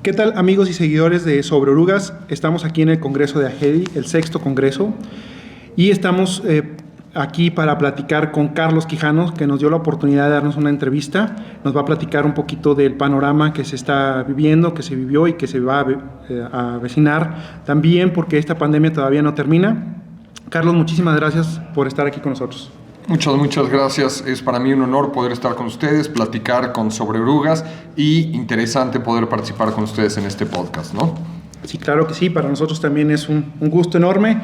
¿Qué tal, amigos y seguidores de Sobre Orugas? Estamos aquí en el Congreso de AGEDI, el 6º Congreso, y estamos aquí para platicar con Carlos Quijano, que nos dio la oportunidad de darnos una entrevista. Nos va a platicar un poquito del panorama que se está viviendo, que se vivió y que se va a avecinar también, porque esta pandemia todavía no termina. Carlos, muchísimas gracias por estar aquí con nosotros. Muchas gracias. Es para mí un honor poder estar con ustedes, platicar con Sobre Orugas y interesante poder participar con ustedes en este podcast, ¿no? Sí, claro que sí. Para nosotros también es un gusto enorme.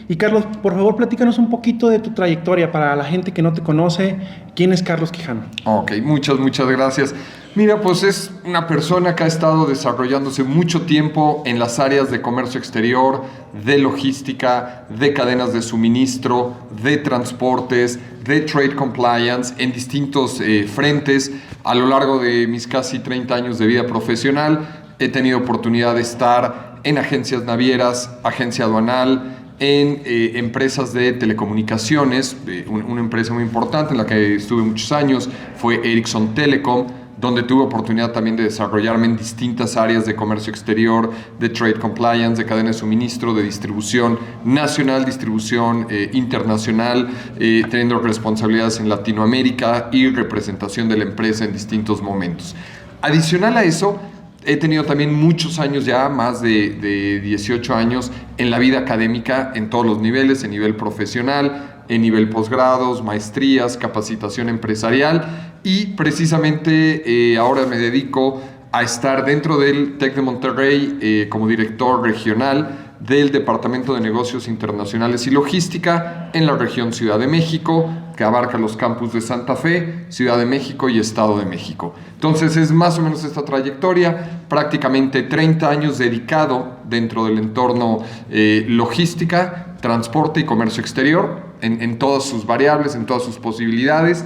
Y Carlos, por favor, platícanos un poquito de tu trayectoria para la gente que no te conoce. ¿Quién es Carlos Quijano? Ok, muchas gracias. Mira, pues es una persona que ha estado desarrollándose mucho tiempo en las áreas de comercio exterior, de logística, de cadenas de suministro, de transportes, de trade compliance en distintos frentes. A lo largo de mis casi 30 años de vida profesional, he tenido oportunidad de estar en agencias navieras, agencia aduanal, en empresas de telecomunicaciones. Una empresa muy importante en la que estuve muchos años fue Ericsson Telecom, donde tuve oportunidad también de desarrollarme en distintas áreas de comercio exterior, de trade compliance, de cadena de suministro, de distribución nacional, distribución internacional, teniendo responsabilidades en Latinoamérica y representación de la empresa en distintos momentos. Adicional a eso, he tenido también muchos años ya, más de 18 años, en la vida académica en todos los niveles, en nivel profesional, en nivel posgrados, maestrías, capacitación empresarial, y precisamente ahora me dedico a estar dentro del TEC de Monterrey como director regional del Departamento de Negocios Internacionales y Logística en la región Ciudad de México, que abarca los campus de Santa Fe, Ciudad de México y Estado de México. Entonces es más o menos esta trayectoria, prácticamente 30 años dedicado dentro del entorno logística, transporte y comercio exterior, en todas sus variables, en todas sus posibilidades.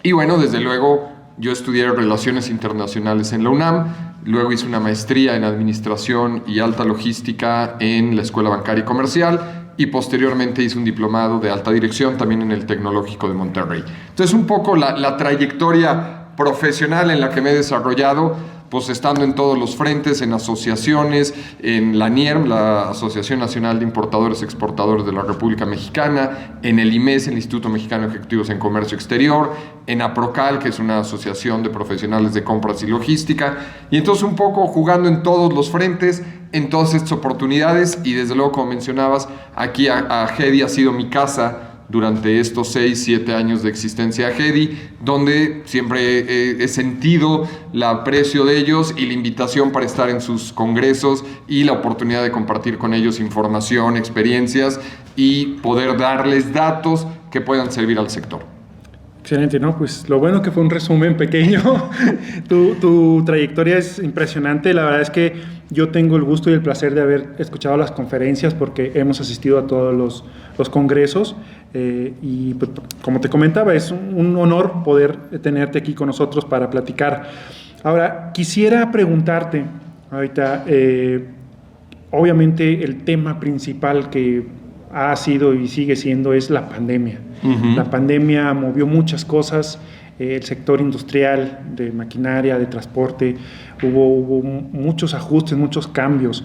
Y bueno, desde luego yo estudié Relaciones Internacionales en la UNAM, luego hice una maestría en Administración y Alta Logística en la Escuela Bancaria y Comercial, y posteriormente hice un diplomado de Alta Dirección también en el Tecnológico de Monterrey. Entonces un poco la trayectoria profesional en la que me he desarrollado, pues estando en todos los frentes, en asociaciones, en la NIERM, la Asociación Nacional de Importadores y Exportadores de la República Mexicana, en el IMES, el Instituto Mexicano de Ejecutivos en Comercio Exterior, en APROCAL, que es una asociación de profesionales de compras y logística, y entonces un poco jugando en todos los frentes, en todas estas oportunidades, y desde luego, como mencionabas, aquí AGEDI ha sido mi casa durante estos 6-7 años de existencia de AGEDI, donde siempre he sentido el aprecio de ellos y la invitación para estar en sus congresos y la oportunidad de compartir con ellos información, experiencias y poder darles datos que puedan servir al sector. Excelente, ¿no? Pues lo bueno que fue un resumen pequeño. Tu trayectoria es impresionante. La verdad es que yo tengo el gusto y el placer de haber escuchado las conferencias porque hemos asistido a todos los congresos y pues, como te comentaba, es un honor poder tenerte aquí con nosotros para platicar. Ahora, quisiera preguntarte ahorita, obviamente el tema principal que ha sido y sigue siendo es la pandemia. Uh-huh. La pandemia movió muchas cosas, el sector industrial, de maquinaria, de transporte, hubo muchos ajustes, muchos cambios.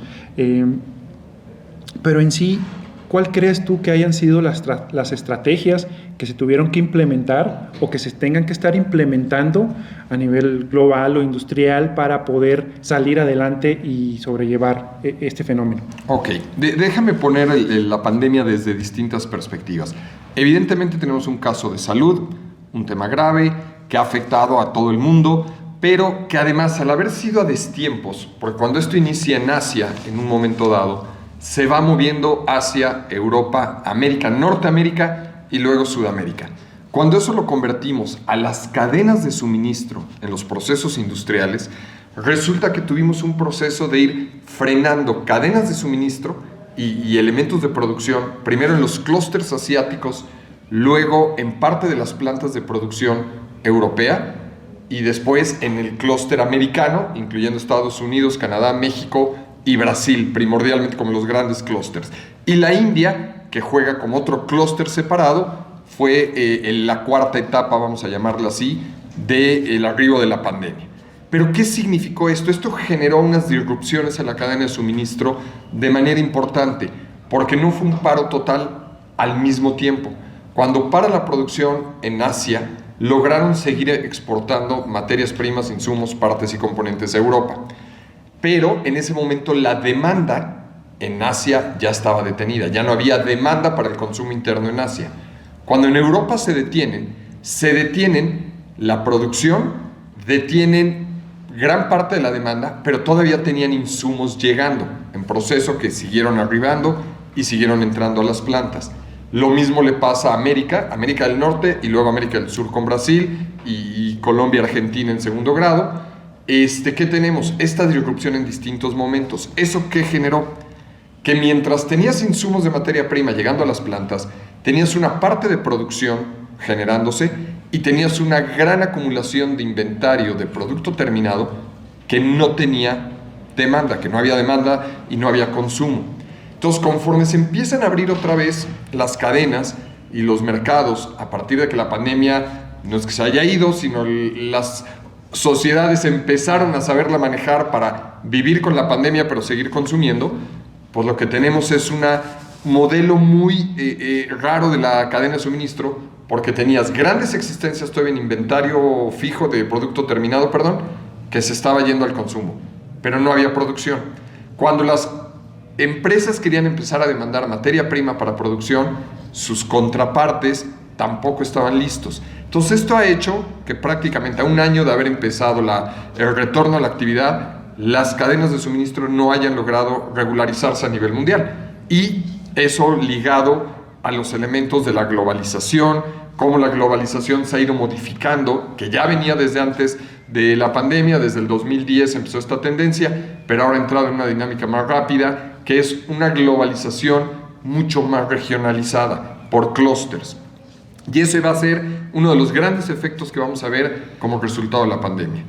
Pero en sí, ¿cuál crees tú que hayan sido las estrategias que se tuvieron que implementar o que se tengan que estar implementando a nivel global o industrial para poder salir adelante y sobrellevar este fenómeno? Ok, déjame poner la pandemia desde distintas perspectivas. Evidentemente tenemos un caso de salud, un tema grave que ha afectado a todo el mundo, pero que además, al haber sido a destiempos, porque cuando esto inicia en Asia en un momento dado, se va moviendo hacia Europa, América, Norteamérica y luego Sudamérica. Cuando eso lo convertimos a las cadenas de suministro en los procesos industriales, resulta que tuvimos un proceso de ir frenando cadenas de suministro y elementos de producción, primero en los clústeres asiáticos, luego en parte de las plantas de producción europea y después en el clúster americano, incluyendo Estados Unidos, Canadá, México y Brasil, primordialmente como los grandes clústeres. Y la India, que juega como otro clúster separado, fue la cuarta etapa, vamos a llamarla así, del arribo de la pandemia. Pero ¿qué significó esto? Esto generó unas disrupciones en la cadena de suministro de manera importante, porque no fue un paro total al mismo tiempo. Cuando para la producción en Asia, lograron seguir exportando materias primas, insumos, partes y componentes a Europa. Pero en ese momento la demanda en Asia ya estaba detenida, ya no había demanda para el consumo interno en Asia. Cuando en Europa se detienen la producción, detienen gran parte de la demanda, pero todavía tenían insumos llegando en proceso que siguieron arribando y siguieron entrando a las plantas. Lo mismo le pasa a América del Norte y luego América del Sur con Brasil y Colombia, Argentina en segundo grado. ¿Qué tenemos? Esta disrupción en distintos momentos. ¿Eso qué generó? Que mientras tenías insumos de materia prima llegando a las plantas, tenías una parte de producción generándose y tenías una gran acumulación de inventario de producto terminado que no tenía demanda, que no había demanda y no había consumo. Entonces, conforme se empiezan a abrir otra vez las cadenas y los mercados, a partir de que la pandemia no es que se haya ido, sino las sociedades empezaron a saberla manejar para vivir con la pandemia pero seguir consumiendo, pues lo que tenemos es un modelo muy raro de la cadena de suministro, porque tenías grandes existencias todavía en inventario fijo de producto terminado, que se estaba yendo al consumo, pero no había producción. Cuando las empresas querían empezar a demandar materia prima para producción, sus contrapartes tampoco estaban listos. Entonces esto ha hecho que prácticamente a un año de haber empezado el retorno a la actividad, las cadenas de suministro no hayan logrado regularizarse a nivel mundial. Y eso ligado a los elementos de la globalización, cómo la globalización se ha ido modificando, que ya venía desde antes de la pandemia, desde el 2010 empezó esta tendencia, pero ahora ha entrado en una dinámica más rápida, que es una globalización mucho más regionalizada, por clústeres. Y ese va a ser uno de los grandes efectos que vamos a ver como resultado de la pandemia.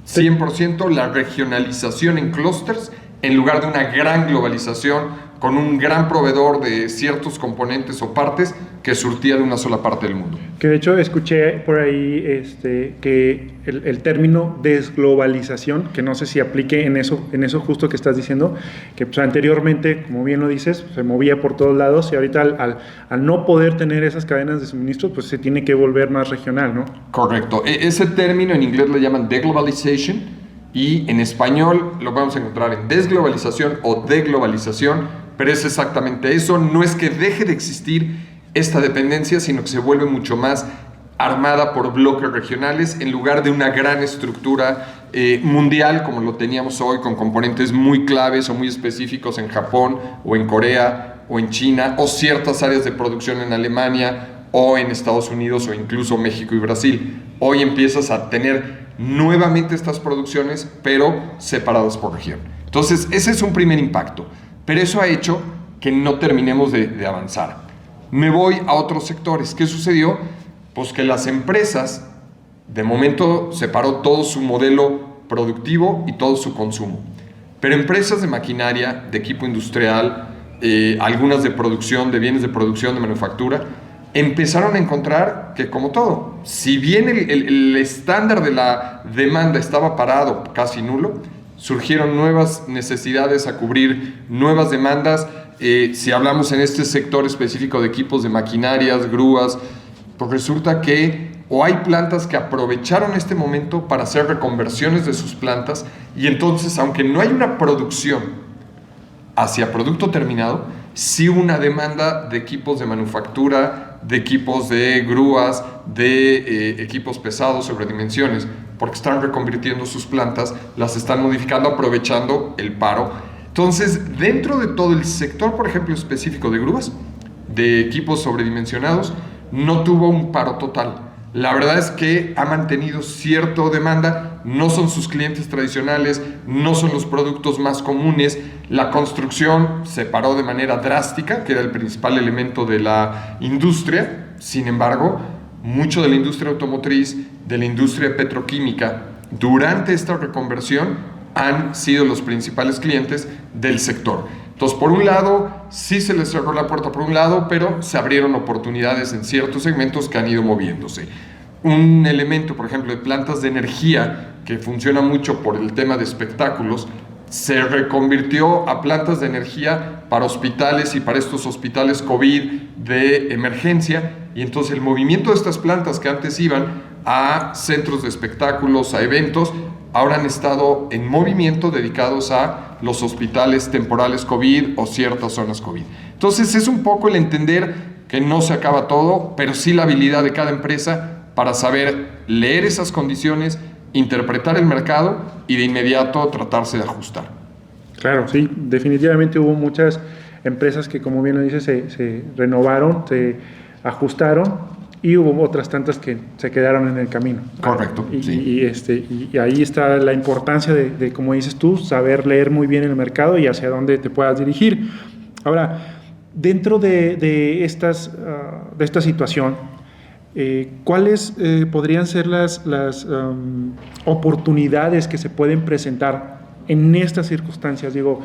100% la regionalización en clústeres en lugar de una gran globalización con un gran proveedor de ciertos componentes o partes que surtía de una sola parte del mundo. Que de hecho escuché por ahí que el término desglobalización, que no sé si aplique en eso justo que estás diciendo, que pues, anteriormente, como bien lo dices, se movía por todos lados y ahorita al no poder tener esas cadenas de suministro, pues se tiene que volver más regional, ¿no? Correcto. Ese término en inglés le llaman deglobalization y en español lo vamos a encontrar en desglobalización o deglobalización, pero es exactamente eso. No es que deje de existir esta dependencia, sino que se vuelve mucho más armada por bloques regionales en lugar de una gran estructura mundial como lo teníamos hoy, con componentes muy claves o muy específicos en Japón o en Corea o en China, o ciertas áreas de producción en Alemania o en Estados Unidos o incluso México y Brasil. Hoy empiezas a tener nuevamente estas producciones, pero separadas por región. Entonces, ese es un primer impacto, pero eso ha hecho que no terminemos de avanzar. Me voy a otros sectores. ¿Qué sucedió? Pues que las empresas, de momento, separó todo su modelo productivo y todo su consumo. Pero empresas de maquinaria, de equipo industrial, algunas de producción, de bienes de producción, de manufactura, empezaron a encontrar que, como todo, si bien el estándar de la demanda estaba parado, casi nulo, surgieron nuevas necesidades a cubrir, nuevas demandas. Si hablamos en este sector específico de equipos de maquinarias, grúas, pues resulta que o hay plantas que aprovecharon este momento para hacer reconversiones de sus plantas y entonces, aunque no hay una producción hacia producto terminado, sí hubo una demanda de equipos de manufactura, de equipos de grúas, de equipos pesados sobre dimensiones, porque están reconvirtiendo sus plantas, las están modificando, aprovechando el paro. Entonces, dentro de todo el sector, por ejemplo, específico de grúas, de equipos sobredimensionados, no tuvo un paro total. La verdad es que ha mantenido cierta demanda, no son sus clientes tradicionales, no son los productos más comunes. La construcción se paró de manera drástica, que era el principal elemento de la industria. Sin embargo, mucho de la industria automotriz, de la industria petroquímica, durante esta reconversión, han sido los principales clientes del sector. Entonces, por un lado, sí se les cerró la puerta por un lado, pero se abrieron oportunidades en ciertos segmentos que han ido moviéndose. un elemento, por ejemplo, de plantas de energía que funciona mucho por el tema de espectáculos, se reconvirtió a plantas de energía para hospitales y para estos hospitales COVID de emergencia, y entonces el movimiento de estas plantas que antes iban a centros de espectáculos, a eventos, ahora han estado en movimiento dedicados a los hospitales temporales COVID o ciertas zonas COVID. Entonces es un poco el entender que no se acaba todo, pero sí la habilidad de cada empresa para saber leer esas condiciones, interpretar el mercado y de inmediato tratarse de ajustar. Claro, sí, definitivamente hubo muchas empresas que, como bien lo dices, se renovaron, se ajustaron, y hubo otras tantas que se quedaron en el camino. Correcto. Y ahí está la importancia de, como dices tú, saber leer muy bien el mercado y hacia dónde te puedas dirigir. Ahora, dentro de esta situación, ¿cuáles podrían ser las oportunidades que se pueden presentar en estas circunstancias? Digo,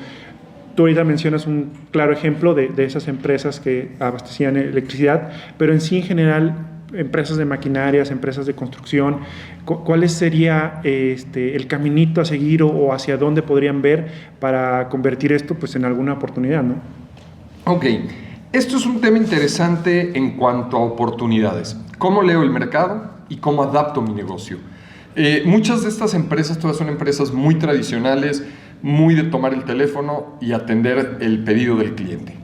tú ahorita mencionas un claro ejemplo de esas empresas que abastecían electricidad, pero en sí, en general, empresas de maquinarias, empresas de construcción, ¿cuál sería el caminito a seguir o hacia dónde podrían ver para convertir esto pues, en alguna oportunidad, ¿no? Ok, esto es un tema interesante en cuanto a oportunidades. ¿Cómo leo el mercado y cómo adapto mi negocio? Muchas de estas empresas, todas son empresas muy tradicionales, muy de tomar el teléfono y atender el pedido del cliente.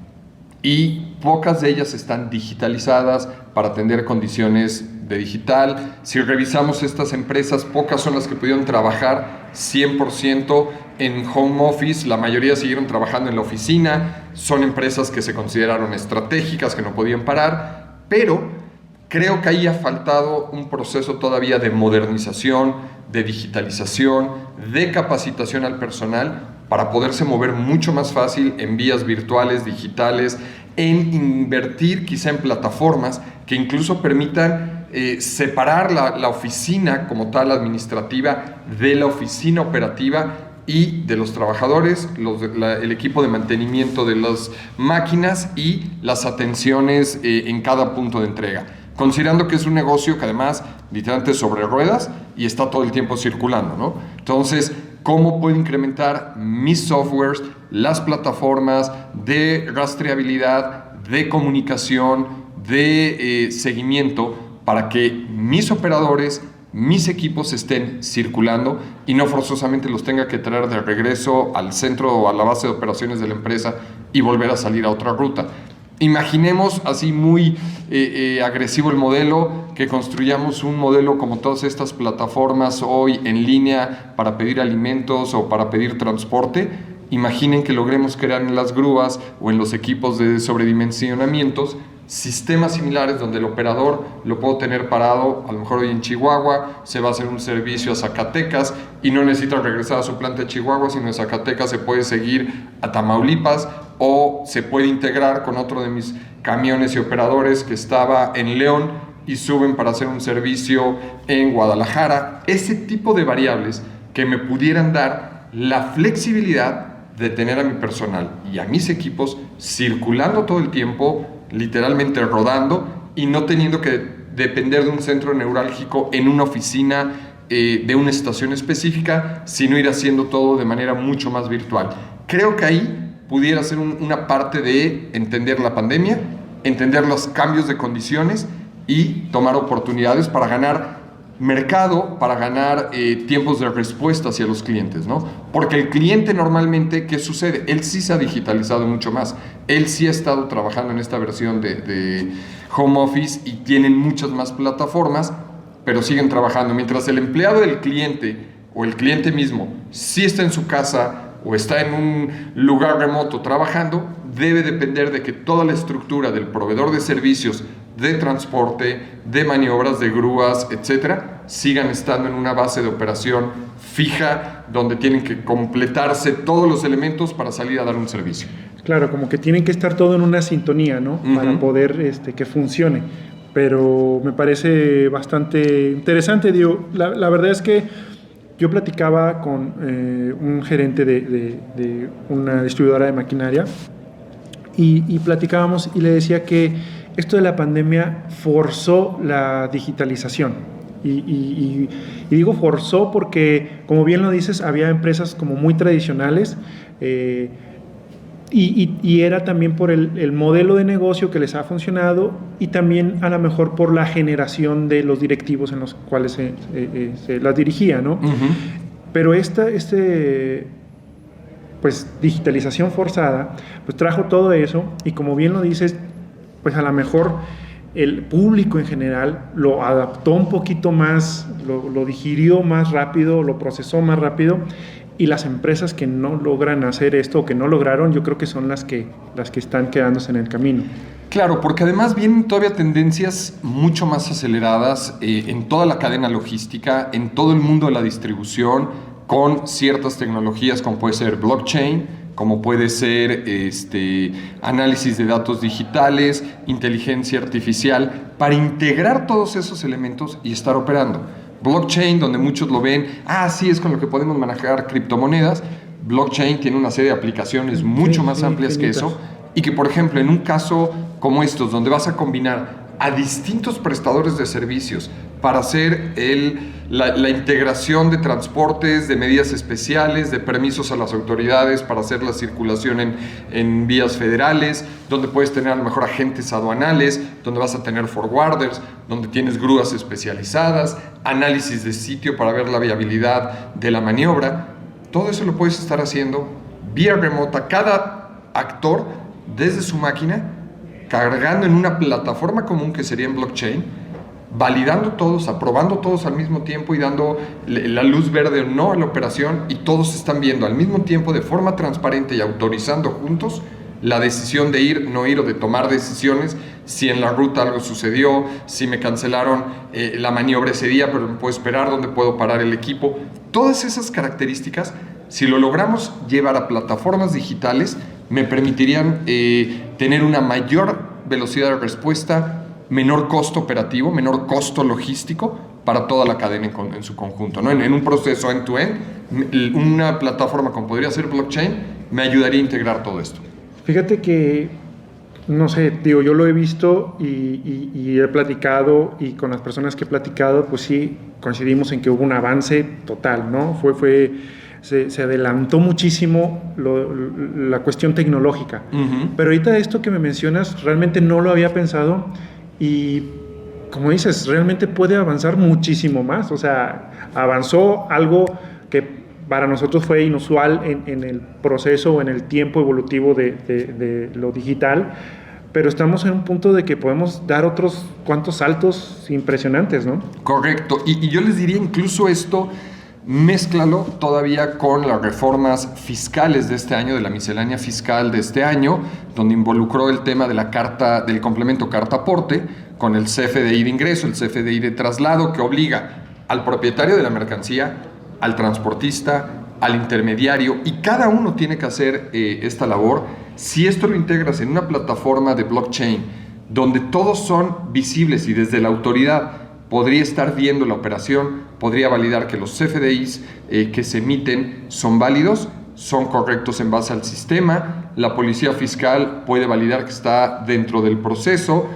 Y pocas de ellas están digitalizadas para atender condiciones de digital. Si revisamos estas empresas, pocas son las que pudieron trabajar 100% en home office, la mayoría siguieron trabajando en la oficina, son empresas que se consideraron estratégicas, que no podían parar, pero creo que ahí ha faltado un proceso todavía de modernización, de digitalización, de capacitación al personal para poderse mover mucho más fácil en vías virtuales, digitales, en invertir quizá en plataformas que incluso permitan separar la oficina como tal administrativa de la oficina operativa y de los trabajadores, el equipo de mantenimiento de las máquinas y las atenciones en cada punto de entrega. Considerando que es un negocio que además literalmente sobre ruedas y está todo el tiempo circulando, ¿no? Entonces, ¿cómo puedo incrementar mis softwares, las plataformas de rastreabilidad, de comunicación, de seguimiento para que mis operadores, mis equipos estén circulando y no forzosamente los tenga que traer de regreso al centro o a la base de operaciones de la empresa y volver a salir a otra ruta? Imaginemos así muy agresivo el modelo, que construyamos un modelo como todas estas plataformas hoy en línea para pedir alimentos o para pedir transporte. Imaginen que logremos crear en las grúas o en los equipos de sobredimensionamientos sistemas similares donde el operador lo puedo tener parado, a lo mejor hoy en Chihuahua, se va a hacer un servicio a Zacatecas y no necesita regresar a su planta de Chihuahua, sino en Zacatecas se puede seguir a Tamaulipas o se puede integrar con otro de mis camiones y operadores que estaba en León y suben para hacer un servicio en Guadalajara. Ese tipo de variables que me pudieran dar la flexibilidad de tener a mi personal y a mis equipos circulando todo el tiempo, literalmente rodando y no teniendo que depender de un centro neurálgico en una oficina de una estación específica, sino ir haciendo todo de manera mucho más virtual. Creo que ahí pudiera ser una parte de entender la pandemia, entender los cambios de condiciones y tomar oportunidades para ganar mercado, para ganar tiempos de respuesta hacia los clientes, ¿no? Porque el cliente normalmente, ¿qué sucede? Él sí se ha digitalizado mucho más. Él sí ha estado trabajando en esta versión de home office y tienen muchas más plataformas, pero siguen trabajando. Mientras el empleado del cliente o el cliente mismo sí está en su casa o está en un lugar remoto trabajando, debe depender de que toda la estructura del proveedor de servicios de transporte, de maniobras, de grúas, etcétera, sigan estando en una base de operación fija donde tienen que completarse todos los elementos para salir a dar un servicio. Claro, como que tienen que estar todo en una sintonía, ¿no? Uh-huh. Para poder que funcione. Pero me parece bastante interesante. Digo, la verdad es que yo platicaba con un gerente de una distribuidora de maquinaria y platicábamos y le decía que esto de la pandemia forzó la digitalización. Y digo forzó porque, como bien lo dices, había empresas como muy tradicionales, y era también por el modelo de negocio que les ha funcionado, y también a lo mejor por la generación de los directivos en los cuales se las dirigía, ¿no? Pero pues digitalización forzada, pues trajo todo eso, y como bien lo dices, pues a lo mejor el público en general lo adaptó un poquito más, lo digirió más rápido, lo procesó más rápido, y las empresas que no logran hacer esto, o que no lograron, yo creo que son las que están quedándose en el camino. Claro, porque además vienen todavía tendencias mucho más aceleradas en toda la cadena logística, en todo el mundo de la distribución, con ciertas tecnologías como puede ser blockchain, como puede ser análisis de datos digitales, inteligencia artificial, para integrar todos esos elementos y estar operando. Blockchain, donde muchos lo ven, sí, es con lo que podemos manejar criptomonedas. Blockchain tiene una serie de aplicaciones mucho más amplias que eso, y que, por ejemplo, en un caso como estos, donde vas a combinar a distintos prestadores de servicios para hacer la integración de transportes, de medidas especiales, de permisos a las autoridades para hacer la circulación en vías federales, donde puedes tener a lo mejor agentes aduanales, donde vas a tener forwarders, donde tienes grúas especializadas, análisis de sitio para ver la viabilidad de la maniobra. Todo eso lo puedes estar haciendo vía remota, cada actor desde su máquina, cargando en una plataforma común que sería en blockchain, validando todos, aprobando todos al mismo tiempo y dando la luz verde o no a la operación, y todos están viendo al mismo tiempo de forma transparente y autorizando juntos la decisión de ir, no ir, o de tomar decisiones, si en la ruta algo sucedió, si me cancelaron la maniobra ese día, pero me puedo esperar, dónde puedo parar el equipo. Todas esas características, si lo logramos llevar a plataformas digitales, me permitirían tener una mayor velocidad de respuesta, menor costo operativo, menor costo logístico para toda la cadena en su conjunto, ¿no? En un proceso end-to-end, una plataforma como podría ser blockchain me ayudaría a integrar todo esto. Fíjate que, no sé, digo, yo lo he visto y he platicado, y con las personas que he platicado, pues sí, coincidimos en que hubo un avance total, ¿no? Se adelantó muchísimo la cuestión tecnológica. Pero ahorita esto que me mencionas, realmente no lo había pensado, y como dices, realmente puede avanzar muchísimo más. O sea, avanzó algo que para nosotros fue inusual en el proceso o en el tiempo evolutivo de lo digital, pero estamos en un punto de que podemos dar otros cuantos saltos impresionantes, ¿no? Correcto, y yo les diría incluso esto, mézclalo todavía con las reformas fiscales de este año, de la miscelánea fiscal de este año, donde involucró el tema de la carta, del complemento carta-aporte, con el CFDI de ingreso, el CFDI de traslado, que obliga al propietario de la mercancía, al transportista, al intermediario, y cada uno tiene que hacer esta labor. Si esto lo integras en una plataforma de blockchain, donde todos son visibles y desde la autoridad podría estar viendo la operación, podría validar que los CFDIs que se emiten son válidos, son correctos en base al sistema, la policía fiscal puede validar que está dentro del proceso,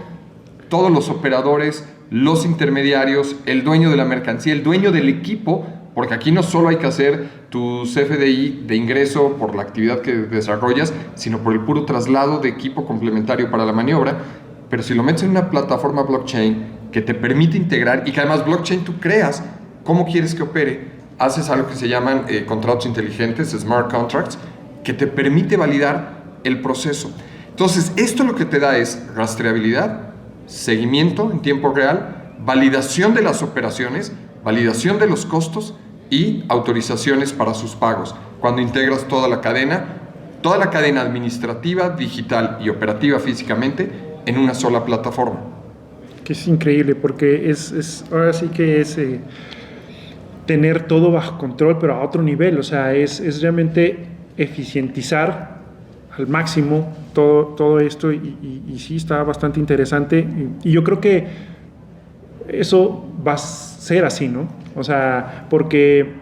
todos los operadores, los intermediarios, el dueño de la mercancía, el dueño del equipo, porque aquí no solo hay que hacer tu CFDI de ingreso por la actividad que desarrollas, sino por el puro traslado de equipo complementario para la maniobra. Pero si lo metes en una plataforma blockchain que te permite integrar, y que además blockchain tú creas cómo quieres que opere, haces algo que se llaman contratos inteligentes, smart contracts, que te permite validar el proceso. Entonces, esto lo que te da es rastreabilidad, seguimiento en tiempo real, validación de las operaciones, validación de los costos y autorizaciones para sus pagos. Cuando integras toda la cadena administrativa, digital y operativa físicamente en una sola plataforma. Que es increíble, porque ahora sí que es tener todo bajo control, pero a otro nivel. O sea, es realmente eficientizar al máximo todo esto, y sí está bastante interesante, y yo creo que eso va a ser así, ¿no? O sea, porque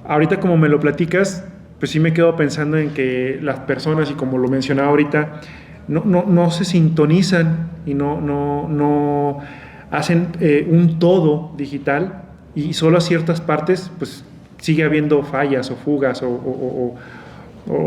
ahorita como me lo platicas, pues sí me quedo pensando en que las personas, y como lo mencionaba ahorita, no se sintonizan y no hacen un todo digital y solo a ciertas partes pues sigue habiendo fallas o fugas o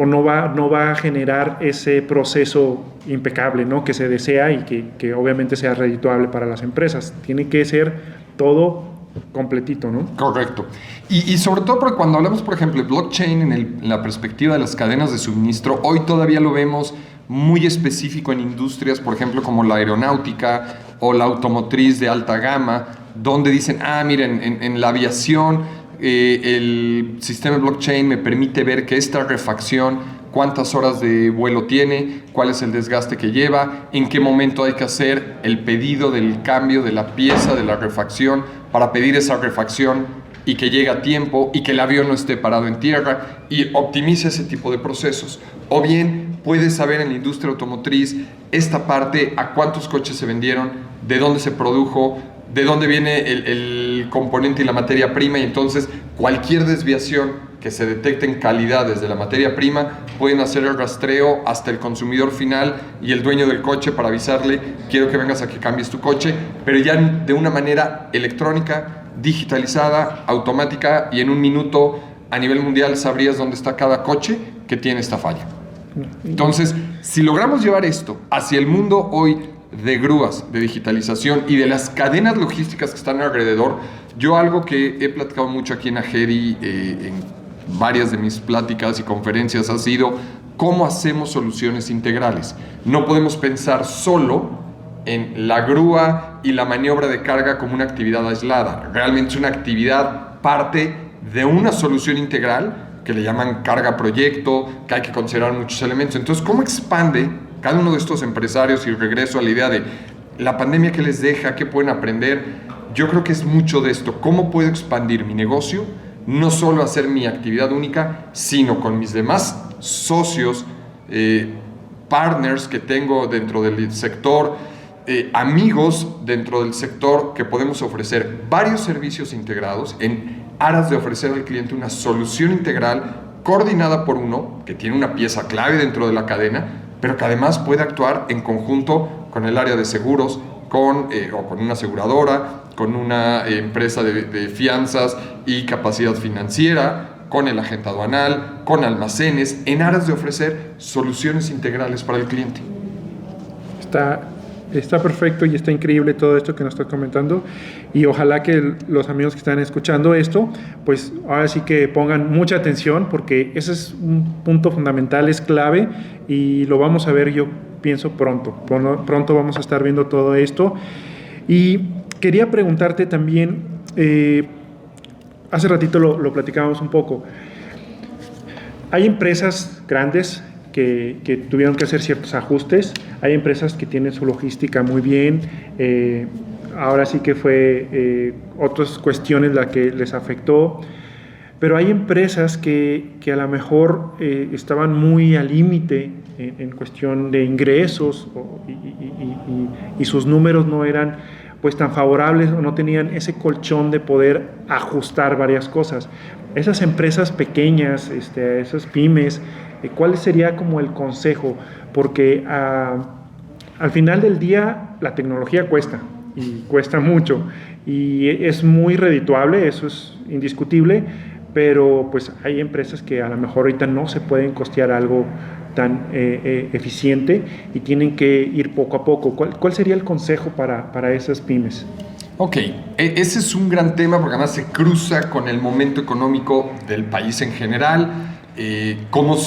no va a generar ese proceso impecable, ¿no?, que se desea y que obviamente sea redituable para las empresas. Tiene que ser todo completito, ¿no? Correcto. Y sobre todo porque cuando hablamos, por ejemplo, de blockchain en la perspectiva de las cadenas de suministro, hoy todavía lo vemos muy específico en industrias, por ejemplo, como la aeronáutica o la automotriz de alta gama, donde dicen, miren, en la aviación el sistema de blockchain me permite ver que esta refacción, cuántas horas de vuelo tiene, cuál es el desgaste que lleva, en qué momento hay que hacer el pedido del cambio de la pieza de la refacción para pedir esa refacción y que llegue a tiempo y que el avión no esté parado en tierra y optimice ese tipo de procesos. O bien puedes saber en la industria automotriz esta parte, a cuántos coches se vendieron, de dónde se produjo, de dónde viene el componente y la materia prima, y entonces cualquier desviación que se detecte en calidades de la materia prima pueden hacer el rastreo hasta el consumidor final y el dueño del coche para avisarle, quiero que vengas a que cambies tu coche, pero ya de una manera electrónica, digitalizada, automática, y en un minuto a nivel mundial sabrías dónde está cada coche que tiene esta falla. Entonces, si logramos llevar esto hacia el mundo hoy de grúas, de digitalización y de las cadenas logísticas que están alrededor, yo algo que he platicado mucho aquí en Agedi, en varias de mis pláticas y conferencias, ha sido cómo hacemos soluciones integrales. No podemos pensar solo en la grúa y la maniobra de carga como una actividad aislada. Realmente es una actividad parte de una solución integral que le llaman carga proyecto, que hay que considerar muchos elementos. Entonces, ¿cómo expande cada uno de estos empresarios? Y regreso a la idea de la pandemia que les deja, qué pueden aprender. Yo creo que es mucho de esto. ¿Cómo puedo expandir mi negocio? No solo hacer mi actividad única, sino con mis demás socios, partners que tengo dentro del sector, amigos dentro del sector, que podemos ofrecer varios servicios integrados en aras de ofrecer al cliente una solución integral coordinada por uno que tiene una pieza clave dentro de la cadena, pero que además puede actuar en conjunto con el área de seguros, o con una aseguradora, con una empresa de fianzas y capacidad financiera, con el agente aduanal, con almacenes, en aras de ofrecer soluciones integrales para el cliente. Está perfecto y está increíble todo esto que nos estás comentando, y ojalá que los amigos que están escuchando esto, pues ahora sí que pongan mucha atención, porque ese es un punto fundamental, es clave, y lo vamos a ver, yo pienso pronto vamos a estar viendo todo esto. Y quería preguntarte también, hace ratito lo platicábamos un poco, hay empresas grandes que tuvieron que hacer ciertos ajustes, hay empresas que tienen su logística muy bien, ahora sí que fue otras cuestiones la que les afectó, pero hay empresas que a lo mejor estaban muy al límite en cuestión de ingresos y sus números no eran pues tan favorables o no tenían ese colchón de poder ajustar varias cosas. Esas empresas pequeñas, esas pymes, ¿cuál sería como el consejo? Porque al final del día la tecnología cuesta, y cuesta mucho, y es muy redituable, eso es indiscutible, pero pues hay empresas que a lo mejor ahorita no se pueden costear algo tan eficiente y tienen que ir poco a poco. ¿Cuál sería el consejo para esas pymes? Ok, ese es un gran tema porque además se cruza con el momento económico del país en general, cómo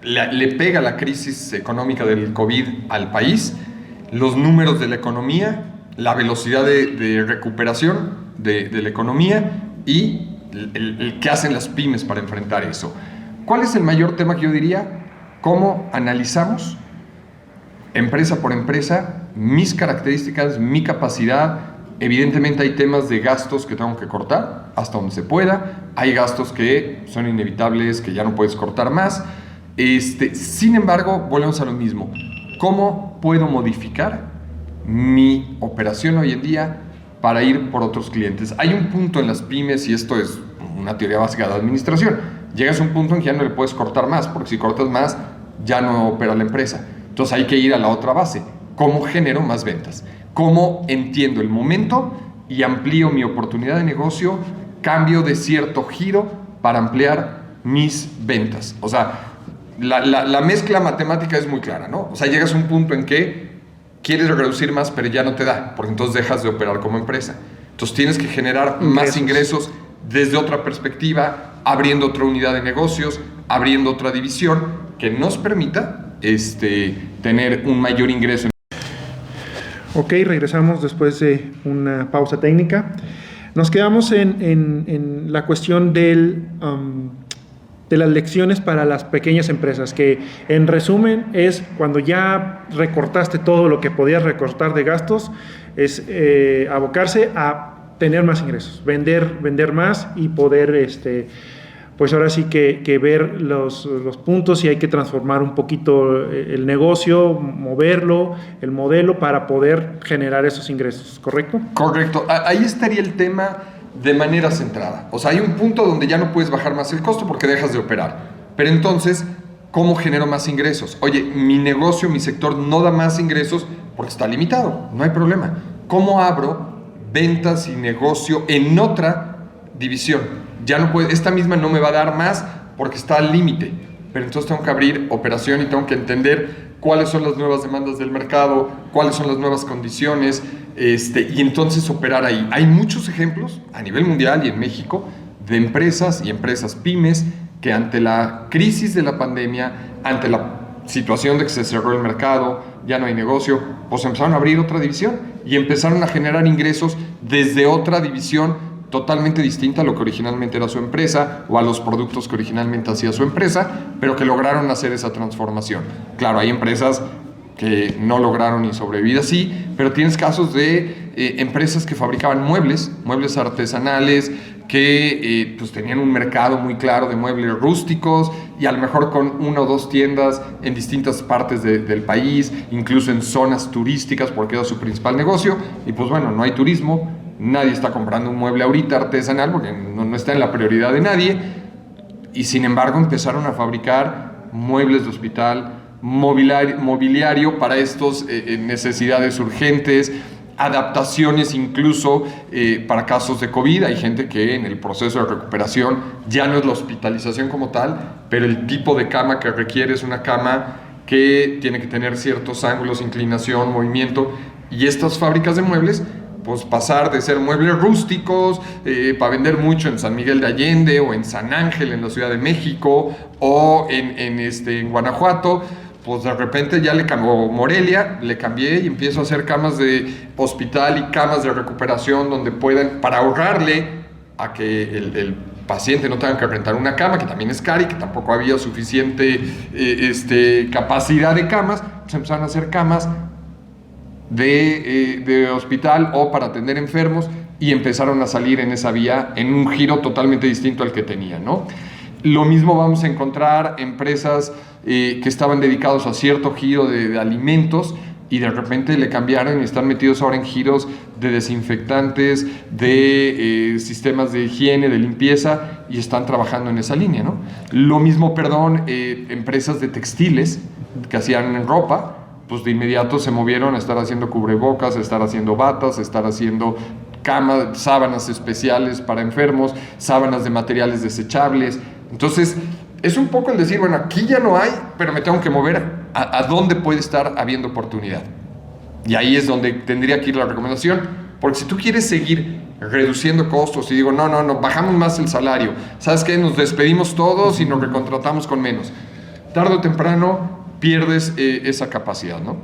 le pega la crisis económica del COVID al país, los números de la economía, la velocidad de recuperación de la economía y el qué hacen las pymes para enfrentar eso. ¿Cuál es el mayor tema que yo diría? ¿Cómo analizamos empresa por empresa mis características, mi capacidad? Evidentemente hay temas de gastos que tengo que cortar hasta donde se pueda, hay gastos que son inevitables, que ya no puedes cortar más. Sin embargo, volvemos a lo mismo. ¿Cómo puedo modificar mi operación hoy en día para ir por otros clientes? Hay un punto en las pymes, y esto es una teoría básica de administración, llegas a un punto en que ya no le puedes cortar más, porque si cortas más ya no opera la empresa. Entonces hay que ir a la otra base. ¿Cómo genero más ventas? cómo entiendo el momento y amplío mi oportunidad de negocio, cambio de cierto giro para ampliar mis ventas. O sea, la mezcla matemática es muy clara, ¿no? O sea, llegas a un punto en que quieres reducir más, pero ya no te da, porque entonces dejas de operar como empresa. Entonces tienes que generar más ingresos desde otra perspectiva, abriendo otra unidad de negocios, abriendo otra división que nos permita tener un mayor ingreso. Ok, regresamos después de una pausa técnica. Nos quedamos en la cuestión de las lecciones para las pequeñas empresas, que en resumen es cuando ya recortaste todo lo que podías recortar de gastos, es abocarse a tener más ingresos, vender más y poder, pues ahora sí que ver los puntos, y hay que transformar un poquito el negocio, moverlo, el modelo para poder generar esos ingresos, ¿correcto? Correcto. Ahí estaría el tema de manera centrada. O sea, hay un punto donde ya no puedes bajar más el costo porque dejas de operar. Pero entonces, ¿cómo genero más ingresos? Oye, mi negocio, mi sector no da más ingresos porque está limitado, no hay problema. ¿Cómo abro ventas y negocio en otra división? Ya no puede, esta misma no me va a dar más porque está al límite, pero entonces tengo que abrir operación y tengo que entender cuáles son las nuevas demandas del mercado, cuáles son las nuevas condiciones, y entonces operar ahí. Hay muchos ejemplos a nivel mundial y en México de empresas y empresas pymes que ante la crisis de la pandemia, ante la situación de que se cerró el mercado, ya no hay negocio, pues empezaron a abrir otra división y empezaron a generar ingresos desde otra división totalmente distinta a lo que originalmente era su empresa o a los productos que originalmente hacía su empresa, pero que lograron hacer esa transformación. Claro, hay empresas que no lograron ni sobrevivir así, pero tienes casos de empresas que fabricaban muebles artesanales, que pues tenían un mercado muy claro de muebles rústicos y a lo mejor con una o dos tiendas en distintas partes del país, incluso en zonas turísticas porque era su principal negocio, y pues bueno, no hay turismo, nadie está comprando un mueble ahorita artesanal porque no está en la prioridad de nadie, y sin embargo empezaron a fabricar muebles de hospital, mobiliario para estas necesidades urgentes, adaptaciones incluso para casos de COVID. Hay gente que en el proceso de recuperación ya no es la hospitalización como tal, pero el tipo de cama que requiere es una cama que tiene que tener ciertos ángulos, inclinación, movimiento, y estas fábricas de muebles pues pasar de ser muebles rústicos para vender mucho en San Miguel de Allende o en San Ángel en la Ciudad de México o en Guanajuato, pues de repente ya le cambió, Morelia, le cambié y empiezo a hacer camas de hospital y camas de recuperación donde puedan, para ahorrarle a que el paciente no tenga que rentar una cama, que también es cara y que tampoco había suficiente capacidad de camas, pues empezaron a hacer camas de hospital o para atender enfermos, y empezaron a salir en esa vía en un giro totalmente distinto al que tenían, ¿no? Lo mismo vamos a encontrar empresas que estaban dedicados a cierto giro de alimentos y de repente le cambiaron y están metidos ahora en giros de desinfectantes, de sistemas de higiene, de limpieza, y están trabajando en esa línea, ¿no? Lo mismo, empresas de textiles que hacían ropa, pues de inmediato se movieron a estar haciendo cubrebocas, a estar haciendo batas, a estar haciendo camas, sábanas especiales para enfermos, sábanas de materiales desechables. Entonces, es un poco el decir, bueno, aquí ya no hay, pero me tengo que mover a dónde puede estar habiendo oportunidad. Y ahí es donde tendría que ir la recomendación, porque si tú quieres seguir reduciendo costos y digo, no, bajamos más el salario, ¿sabes qué? Nos despedimos todos y nos recontratamos con menos. Tarde o temprano pierdes esa capacidad, ¿no?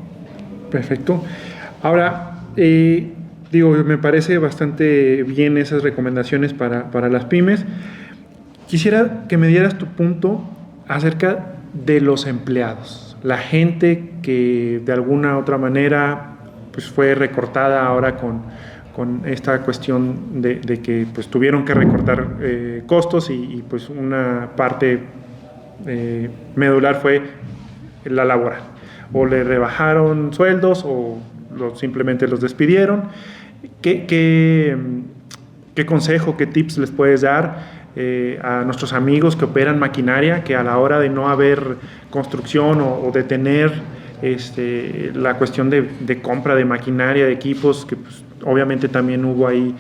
Perfecto. Ahora, me parece bastante bien esas recomendaciones para las pymes. Quisiera que me dieras tu punto acerca de los empleados, la gente que de alguna u otra manera pues fue recortada ahora con esta cuestión de que pues tuvieron que recortar costos y pues una parte medular fue la laboral, o le rebajaron sueldos o simplemente los despidieron. ¿Qué consejo, qué tips les puedes dar a nuestros amigos que operan maquinaria, que a la hora de no haber construcción o de tener la cuestión de compra de maquinaria, de equipos, que pues, obviamente también hubo ahí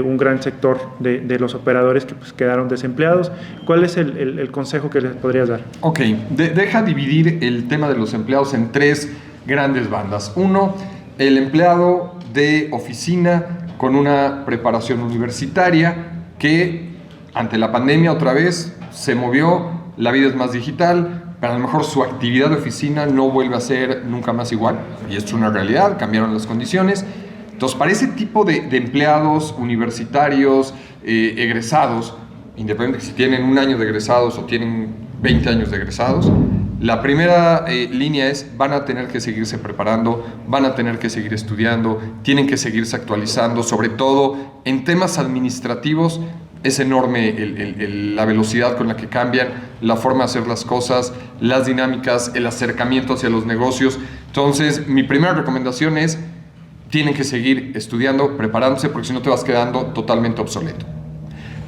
un gran sector de los operadores que pues, quedaron desempleados. ¿Cuál es el consejo que les podrías dar? Ok, deja dividir el tema de los empleados en 3 grandes bandas. Uno, el empleado de oficina con una preparación universitaria que ante la pandemia otra vez se movió, la vida es más digital, pero a lo mejor su actividad de oficina no vuelve a ser nunca más igual, y esto es una realidad, cambiaron las condiciones. Entonces, para ese tipo de empleados universitarios, egresados, independientemente de si tienen 1 año de egresados o tienen 20 años de egresados, la primera línea es, van a tener que seguirse preparando, van a tener que seguir estudiando, tienen que seguirse actualizando, sobre todo en temas administrativos. Es enorme la velocidad con la que cambian, la forma de hacer las cosas, las dinámicas, el acercamiento hacia los negocios. Entonces, mi primera recomendación es, tienen que seguir estudiando, preparándose, porque si no te vas quedando totalmente obsoleto.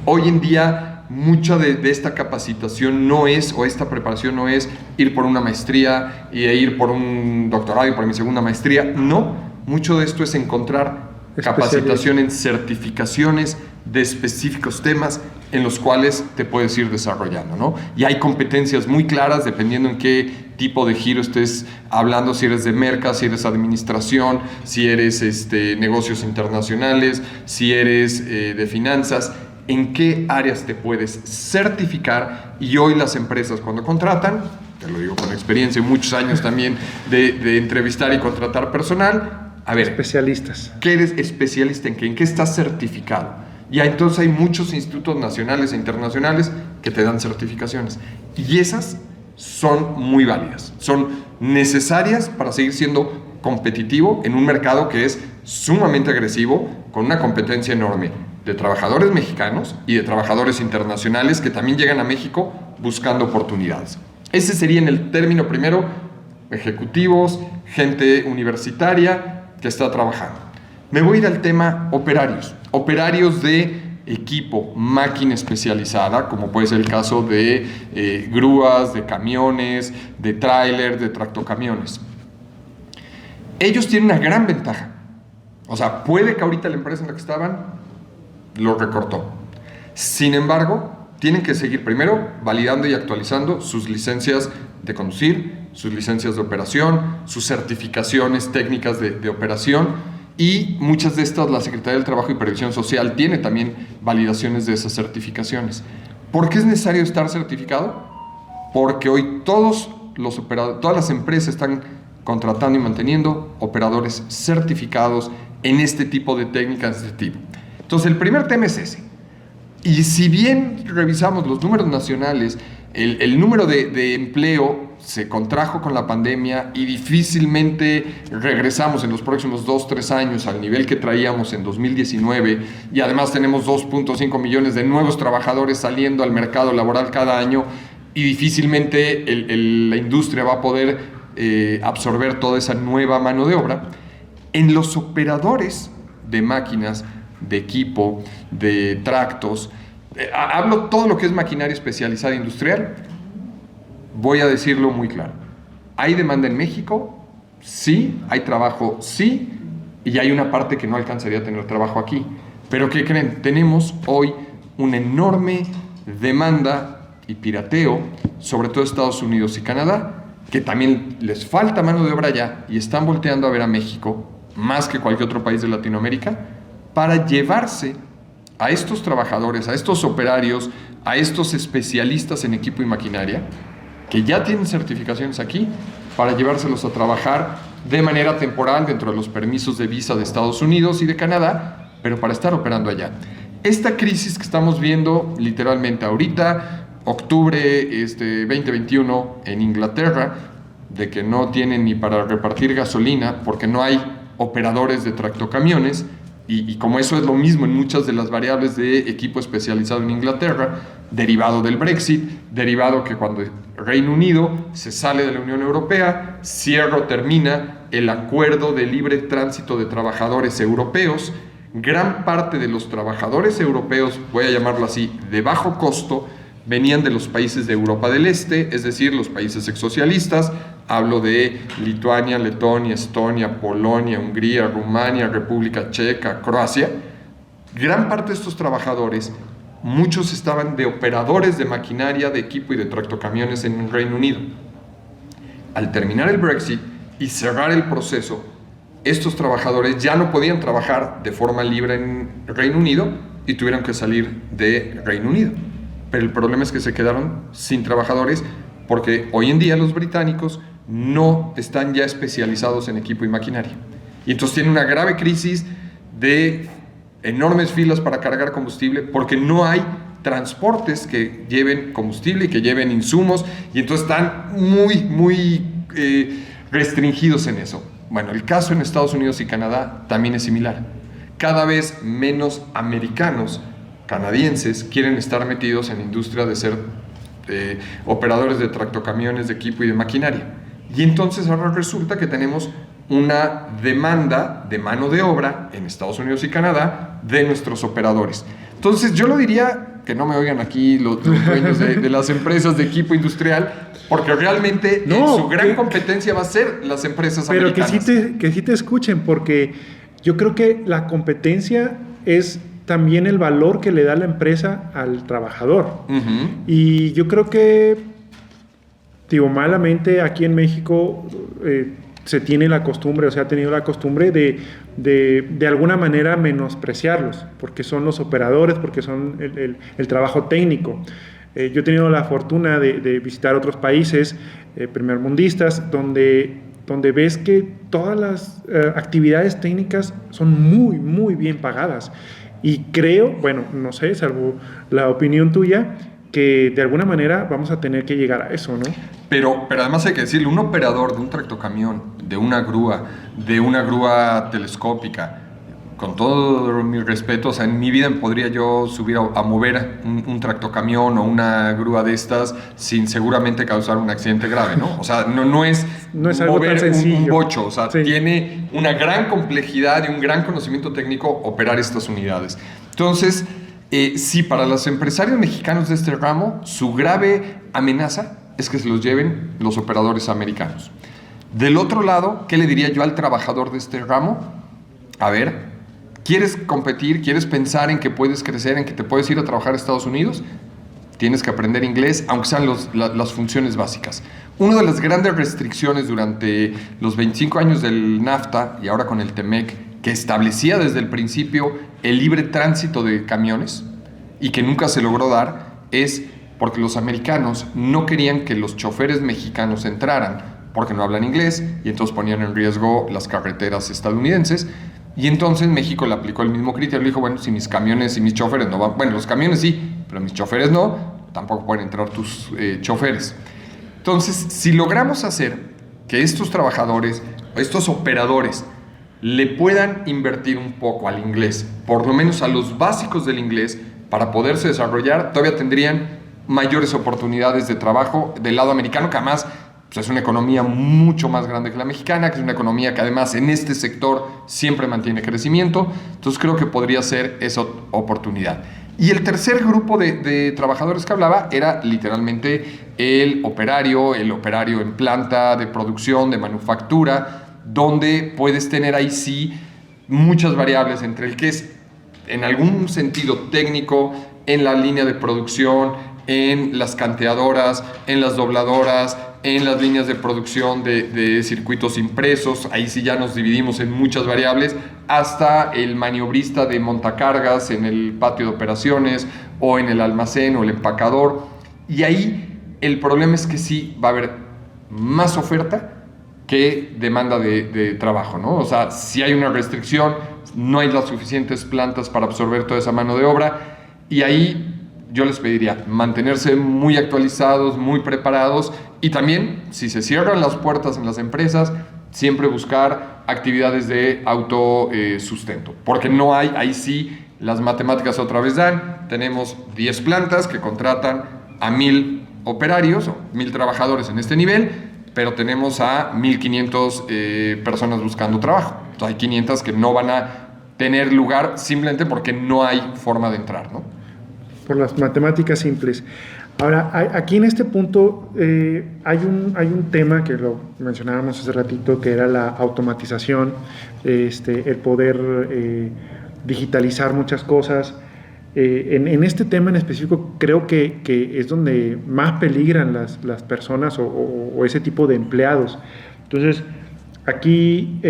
Hoy en día, mucha de esta capacitación no es, o esta preparación no es ir por una maestría y ir por un doctorado y por mi segunda maestría. No, mucho de esto es encontrar capacitación en certificaciones de específicos temas en los cuales te puedes ir desarrollando, ¿no? Y hay competencias muy claras dependiendo en qué tipo de giro estés hablando, si eres de merca, si eres administración, si eres negocios internacionales, si eres de finanzas, en qué áreas te puedes certificar. Y hoy las empresas cuando contratan, te lo digo con experiencia, muchos años también de entrevistar y contratar personal, a ver, especialistas. ¿Qué eres especialista en qué? ¿En qué estás certificado? Y entonces hay muchos institutos nacionales e internacionales que te dan certificaciones. Y esas son muy válidas, son necesarias para seguir siendo competitivo en un mercado que es sumamente agresivo, con una competencia enorme de trabajadores mexicanos y de trabajadores internacionales que también llegan a México buscando oportunidades. Ese sería en el término primero, ejecutivos, gente universitaria que está trabajando. Me voy a ir al tema operarios. Operarios de equipo, máquina especializada, como puede ser el caso de grúas, de camiones, de tráiler, de tractocamiones. Ellos tienen una gran ventaja. O sea, puede que ahorita la empresa en la que estaban lo recortó. Sin embargo, tienen que seguir primero validando y actualizando sus licencias de conducir, sus licencias de operación, sus certificaciones técnicas de operación, y muchas de estas la Secretaría del Trabajo y Previsión Social tiene también validaciones de esas certificaciones. ¿Por qué es necesario estar certificado? Porque hoy todas las empresas están contratando y manteniendo operadores certificados en este tipo de técnicas de este tipo. Entonces, el primer tema es ese. Y si bien revisamos los números nacionales, el número de empleo se contrajo con la pandemia y difícilmente regresamos en los próximos 2-3 años al nivel que traíamos en 2019, y además tenemos 2.5 millones de nuevos trabajadores saliendo al mercado laboral cada año, y difícilmente la industria va a poder absorber toda esa nueva mano de obra. En los operadores de máquinas, de equipo, de tractos, hablo todo lo que es maquinaria especializada industrial. Voy a decirlo muy claro. ¿Hay demanda en México? Sí. ¿Hay trabajo? Sí. Y hay una parte que no alcanzaría a tener trabajo aquí. Pero ¿qué creen? Tenemos hoy una enorme demanda y pirateo, sobre todo Estados Unidos y Canadá, que también les falta mano de obra allá y están volteando a ver a México, más que cualquier otro país de Latinoamérica, para llevarse a estos trabajadores, a estos operarios, a estos especialistas en equipo y maquinaria, que ya tienen certificaciones aquí, para llevárselos a trabajar de manera temporal dentro de los permisos de visa de Estados Unidos y de Canadá, pero para estar operando allá. Esta crisis que estamos viendo literalmente ahorita, octubre 2021 en Inglaterra, de que no tienen ni para repartir gasolina porque no hay operadores de tractocamiones, y como eso es lo mismo en muchas de las variables de equipo especializado en Inglaterra, derivado del Brexit, derivado que cuando Reino Unido se sale de la Unión Europea, termina el acuerdo de libre tránsito de trabajadores europeos. Gran parte de los trabajadores europeos, voy a llamarlo así, de bajo costo, venían de los países de Europa del Este, es decir, los países exsocialistas, Hablo de Lituania, Letonia, Estonia, Polonia, Hungría, Rumania, República Checa, Croacia. Gran parte de estos trabajadores, muchos estaban de operadores de maquinaria, de equipo y de tractocamiones en el Reino Unido. Al terminar el Brexit y cerrar el proceso, estos trabajadores ya no podían trabajar de forma libre en el Reino Unido y tuvieron que salir de Reino Unido. Pero el problema es que se quedaron sin trabajadores porque hoy en día los británicos no están ya especializados en equipo y maquinaria. Y entonces tienen una grave crisis de enormes filas para cargar combustible porque no hay transportes que lleven combustible y que lleven insumos, y entonces están muy restringidos en eso. Bueno, el caso en Estados Unidos y Canadá también es similar. Cada vez menos americanos, canadienses, quieren estar metidos en la industria de ser operadores de tractocamiones, de equipo y de maquinaria. Y entonces ahora resulta que tenemos una demanda de mano de obra en Estados Unidos y Canadá de nuestros operadores. Entonces yo lo diría, que no me oigan aquí los dueños de las empresas de equipo industrial, porque realmente su gran competencia va a ser las empresas americanas. Pero que sí te escuchen, porque yo creo que la competencia es también el valor que le da la empresa al trabajador. Uh-huh. Y yo creo que, malamente aquí en México se tiene la costumbre, o se ha tenido la costumbre de alguna manera menospreciarlos, porque son los operadores, porque son el trabajo técnico. Yo he tenido la fortuna de visitar otros países primermundistas donde ves que todas las actividades técnicas son muy bien pagadas. Y creo, no sé, salvo la opinión tuya, que de alguna manera vamos a tener que llegar a eso, ¿no? Pero además hay que decirle, un operador de un tractocamión, de una grúa telescópica, con todo mi respeto, o sea, en mi vida podría yo subir a mover un tractocamión o una grúa de estas sin seguramente causar un accidente grave, ¿no? O sea, no es algo mover tan sencillo. Un bocho, o sea, sí. Tiene una gran complejidad y un gran conocimiento técnico operar estas unidades. Entonces, sí, para los empresarios mexicanos de este ramo, su grave amenaza es que se los lleven los operadores americanos. Del otro lado, ¿qué le diría yo al trabajador de este ramo? A ver, ¿quieres competir? ¿Quieres pensar en que puedes crecer, en que te puedes ir a trabajar a Estados Unidos? Tienes que aprender inglés, aunque sean las funciones básicas. Una de las grandes restricciones durante los 25 años del NAFTA y ahora con el TEMEC, que establecía desde el principio el libre tránsito de camiones y que nunca se logró dar, es porque los americanos no querían que los choferes mexicanos entraran porque no hablan inglés y entonces ponían en riesgo las carreteras estadounidenses. Y entonces México le aplicó el mismo criterio, le dijo, bueno, si mis camiones y mis choferes no van, bueno, los camiones sí, pero mis choferes no, tampoco pueden entrar tus choferes. Entonces, si logramos hacer que estos trabajadores, estos operadores, le puedan invertir un poco al inglés, por lo menos a los básicos del inglés, para poderse desarrollar, todavía tendrían mayores oportunidades de trabajo del lado americano, que además pues, es una economía mucho más grande que la mexicana, que es una economía que además en este sector siempre mantiene crecimiento. Entonces creo que podría ser esa oportunidad. Y el tercer grupo de trabajadores que hablaba era literalmente el operario en planta de producción, de manufactura, donde puedes tener ahí sí muchas variables entre el que es en algún sentido técnico, en la línea de producción, en las canteadoras, en las dobladoras, en las líneas de producción de circuitos impresos, ahí sí ya nos dividimos en muchas variables, hasta el maniobrista de montacargas en el patio de operaciones o en el almacén o el empacador. Y ahí el problema es que sí va a haber más oferta que demanda de trabajo, ¿no? O sea, si hay una restricción, no hay las suficientes plantas para absorber toda esa mano de obra, y ahí yo les pediría mantenerse muy actualizados, muy preparados, y también, si se cierran las puertas en las empresas, siempre buscar actividades de autosustento, porque no hay, ahí sí, las matemáticas otra vez dan, tenemos 10 plantas que contratan a 1,000 operarios, o 1,000 trabajadores en este nivel, pero tenemos a 1,500 personas buscando trabajo. Entonces hay 500 que no van a tener lugar simplemente porque no hay forma de entrar, ¿no? Por las matemáticas simples. Ahora, aquí en este punto hay un tema que lo mencionábamos hace ratito, que era la automatización, el poder digitalizar muchas cosas. En este tema en específico creo que es donde más peligran las personas o ese tipo de empleados. Entonces, aquí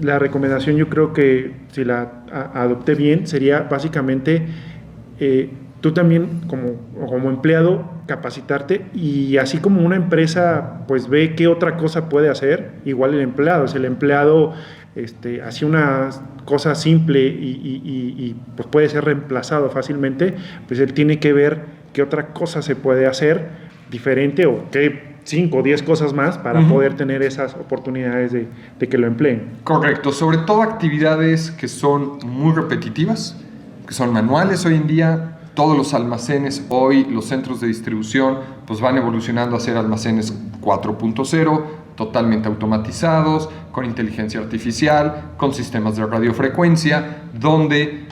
la recomendación, yo creo que si la adopté bien, sería básicamente tú también como empleado capacitarte, y así como una empresa pues ve qué otra cosa puede hacer, igual el empleado, si el empleado hacía una cosa simple y pues puede ser reemplazado fácilmente, pues él tiene que ver qué otra cosa se puede hacer diferente, o qué 5 o 10 cosas más para poder tener esas oportunidades de que lo empleen. Correcto, sobre todo actividades que son muy repetitivas, que son manuales hoy en día. Todos los almacenes hoy, los centros de distribución, pues van evolucionando a ser almacenes 4.0, totalmente automatizados, con inteligencia artificial, con sistemas de radiofrecuencia, donde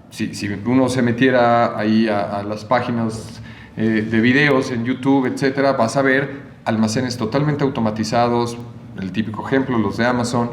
si uno se metiera ahí a las páginas de videos en YouTube, etcétera, vas a ver almacenes totalmente automatizados, el típico ejemplo, los de Amazon,